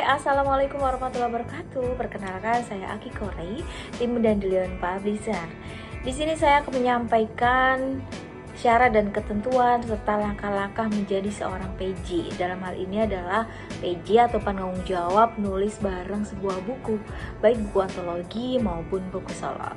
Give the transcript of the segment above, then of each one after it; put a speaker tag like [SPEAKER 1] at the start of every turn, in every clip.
[SPEAKER 1] Assalamualaikum warahmatullahi wabarakatuh. Perkenalkan, saya Aki Korei, tim Dandelion Publisher. Di sini saya akan menyampaikan syarat dan ketentuan serta langkah-langkah menjadi seorang PJ. Dalam hal ini adalah PJ atau penanggung jawab nulis bareng sebuah buku, baik buku antologi maupun buku solo.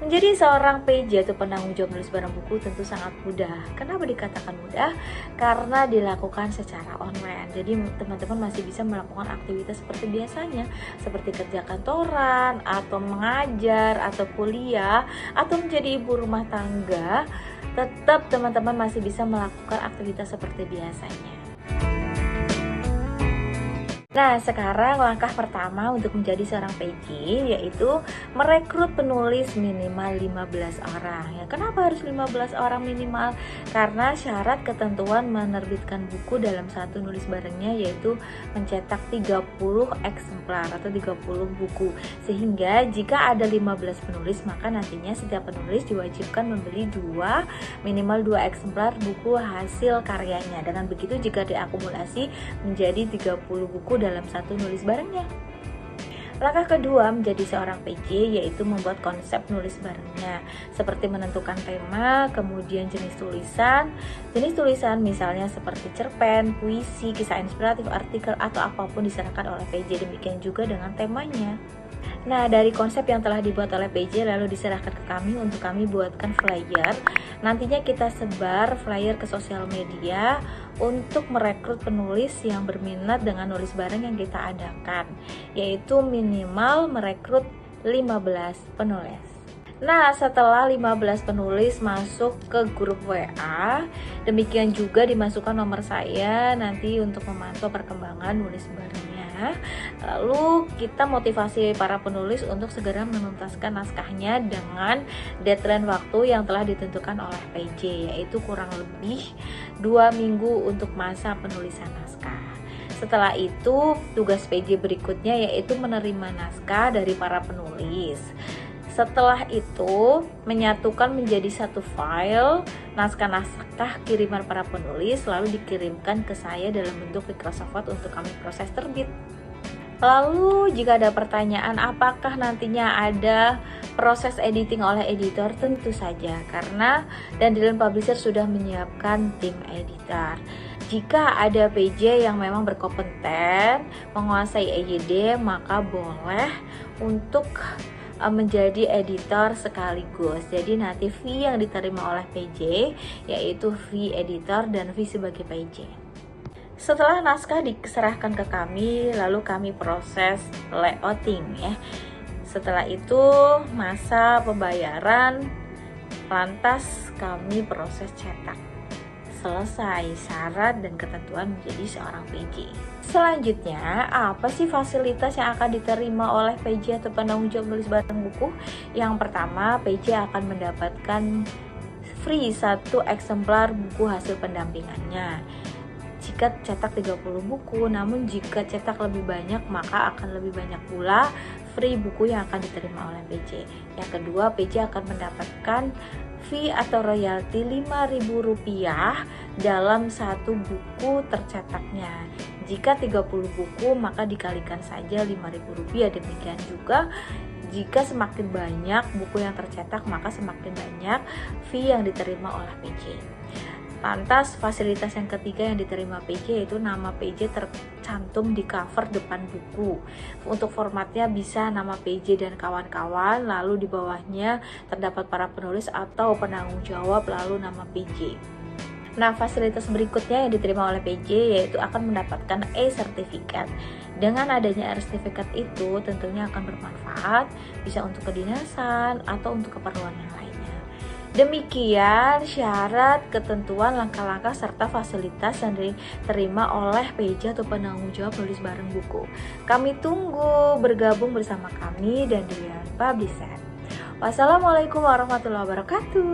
[SPEAKER 1] Menjadi seorang PJ atau penanggung jawab nulis barang buku tentu sangat mudah. Kenapa dikatakan mudah? Karena dilakukan secara online. Jadi teman-teman masih bisa melakukan aktivitas seperti biasanya, seperti kerja kantoran, atau mengajar, atau kuliah, atau menjadi ibu rumah tangga. Tetap teman-teman masih bisa melakukan aktivitas seperti biasanya. Nah, sekarang langkah pertama untuk menjadi seorang PJ yaitu merekrut penulis minimal 15 orang. Ya, kenapa harus 15 orang minimal? Karena syarat ketentuan menerbitkan buku dalam satu nulis barengnya yaitu mencetak 30 eksemplar atau 30 buku. Sehingga jika ada 15 penulis, maka nantinya setiap penulis diwajibkan membeli minimal 2 eksemplar buku hasil karyanya. Dengan begitu jika diakumulasi menjadi 30 buku dalam satu nulis barengnya. Langkah kedua menjadi seorang PJ yaitu membuat konsep nulis barengnya, seperti menentukan tema, kemudian jenis tulisan. Jenis tulisan misalnya seperti cerpen, puisi, kisah inspiratif, artikel, atau apapun diserahkan oleh PJ. Demikian juga dengan temanya. Nah, dari konsep yang telah dibuat oleh PJ lalu diserahkan ke kami untuk kami buatkan flyer. Nantinya kita sebar flyer ke sosial media untuk merekrut penulis yang berminat dengan nulis bareng yang kita adakan, yaitu minimal merekrut 15 penulis. Nah, setelah 15 penulis masuk ke grup WA, demikian juga dimasukkan nomor saya nanti untuk memantau perkembangan nulis barengnya. Lalu kita motivasi para penulis untuk segera menuntaskan naskahnya dengan deadline waktu yang telah ditentukan oleh PJ, yaitu kurang lebih 2 minggu untuk masa penulisan naskah. Setelah itu, tugas PJ berikutnya yaitu menerima naskah dari para penulis. Setelah itu, menyatukan menjadi satu file naskah-naskah kiriman para penulis lalu dikirimkan ke saya dalam bentuk Microsoft Word untuk kami proses terbit. Lalu jika ada pertanyaan apakah nantinya ada proses editing oleh editor, tentu saja karena Dandelion Publisher sudah menyiapkan tim editor. Jika ada PJ yang memang berkompeten menguasai EYD, maka boleh untuk menjadi editor sekaligus. Jadi nanti fee yang diterima oleh PJ yaitu fee editor dan fee sebagai PJ. Setelah naskah diserahkan ke kami, lalu kami proses layouting ya. Setelah itu masa pembayaran, lantas kami proses cetak. Selesai syarat dan ketentuan menjadi seorang PJ. Selanjutnya, apa sih fasilitas yang akan diterima oleh PJ atau penanggung jawab nulis bareng buku? Yang pertama, PJ akan mendapatkan free 1 eksemplar buku hasil pendampingannya jika cetak 30 buku, namun jika cetak lebih banyak maka akan lebih banyak pula free buku yang akan diterima oleh PJ. Yang kedua, PJ akan mendapatkan fee atau royalti Rp5.000 dalam satu buku tercetaknya. Jika 30 buku maka dikalikan saja Rp5.000. Demikian juga jika semakin banyak buku yang tercetak maka semakin banyak fee yang diterima oleh PJ. Lantas fasilitas yang ketiga yang diterima PJ yaitu nama PJ tercantum di cover depan buku. Untuk formatnya bisa nama PJ dan kawan-kawan, lalu di bawahnya terdapat para penulis atau penanggung jawab lalu nama PJ. Nah, fasilitas berikutnya yang diterima oleh PJ yaitu akan mendapatkan e-sertifikat. Dengan adanya e-sertifikat itu tentunya akan bermanfaat, bisa untuk kedinasan atau untuk keperluan yang lainnya. Demikian syarat, ketentuan, langkah-langkah, serta fasilitas yang diterima oleh PJ atau penanggung jawab nulis bareng buku. Kami tunggu bergabung bersama kami dan Dandelion Publisher. Wassalamualaikum warahmatullahi wabarakatuh.